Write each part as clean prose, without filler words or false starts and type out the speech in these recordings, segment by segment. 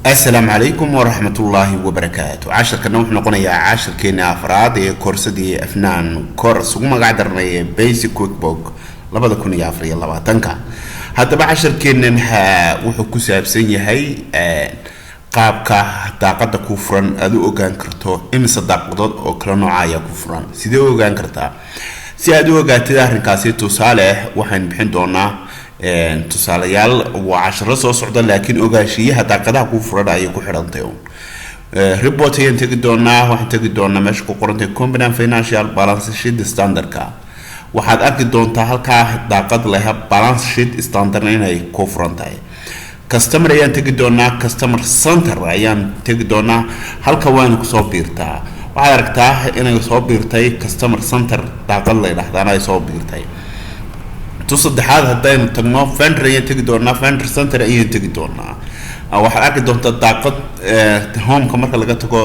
السلام عليكم ورحمة الله وبركاته. عشر كنا نحن قلنا عشر كنا أفراد كورس دي أفنان كورس وما قعدنا بيسك كويك بوك لبدا كنا يافري الله واتنكا هذا بعشر كنا وحكو سابسين هاي qaabka daaqada ku furan aad u ogaan karto imisa daaqadood oo kala noocaaya ku furan sidee u ogaan kartaa si aad u ogaatid arrinkaasi tusaale waxaan bixin doonaa tusaalayaal waa casharo soo socda laakiin ogaanshiyaha daaqadaha ku furan ay ku xirantay report ayaan tagi doonaa waxaan tagi doonaa meesha ku qorantay combined financial balance sheet standardka waxaad arki doontaa halka daaqad leh balance sheet standard inay ku furan tahay customer ayaan tagi doonaa customer center ayaan tagi doonaa halka waan ku soo biirtaa waxaad aragtaa inay soo biirtay customer center daaqad la yiraahdo ay soo biirtay تصدحات هدين تجمع فندر ينتج دونا فندر سنتر ينتج دونا waxaad arki doontaa daaqad home ka marka laga tago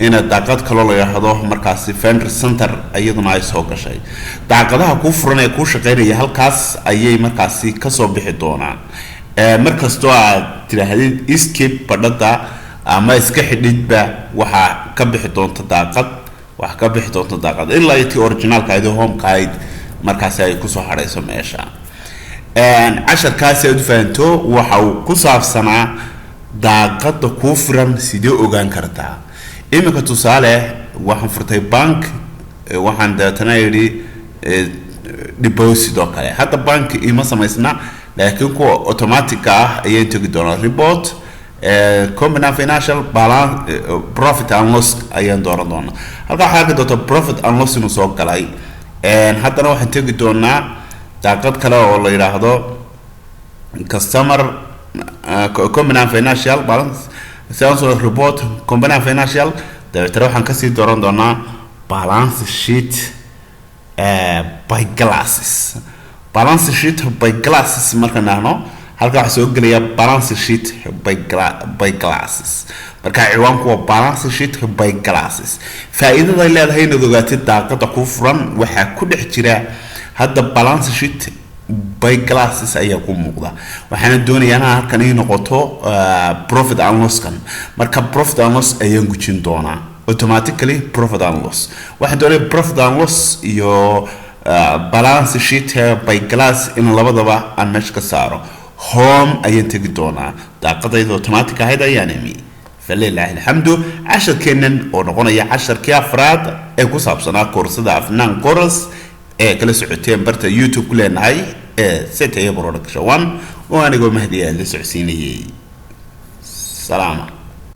in daaqad kale la yiraahdo markaasi fender center ayaduna ay soo gashay daaqadaha ku furan ee ku shaqeynaya halkaas ayay markaasi ka soo bixi doonaan markastoo aad tiraahdo escape badada ama iska xididba waxa ka bixi doonta daaqad wax ka bixi doonta daaqad ilaa intii originalka ay home kayd markaas ay ku soo harayso meesha casharkaas aad fahanto waxa uu ku saabsanaa daaqada ku furan sidee ogaan kartaa imika tusaale waxaan furtay bank waxaan daatana yiri deposit oo kale hadda bank ima samaysna laakiin ku automatic ah ayay tagi doonaa report combined financial balance profit and loss ayaan dooran doonaa halka waxaa ka doonta profit and loss inuu soo galay haddana waxaan tagi doonaa daaqad kale oo la yiraahdo customer combined financial balance sales report combined financial dabeetana waxaan kasii dooran doonaa balance sheet by glasses marka nahno halka waxa soo galaya balance sheet by glasses marka ciwaanku waa balance sheet by glasses faa'iidada ay leedahay inaad ogaatid daaqada ku furan waxa ku dhex jira hadda balance sheet by glasses ayaa ku muuqda waxaan doonayaa inaan halkan ay noqoto profit and loss kan marka profit and loss ayaan gujin doonaa automatically profit and loss waxaan doonayaa profit and loss iyo balance sheet by glass in labadaba aan meesha ka saaro home ayaan tagi doonaa daaqadayda automatic ahayd ayaan imi فلله الحمد عشر كنن ونقولنا عشر كافراد كوسابسنا كورسدا أفنان كورس كل سعتين برتا يوتيوب كلنا هاي ستة يبرونك شوان وأنا أقول مهدي لسعسيني سلامة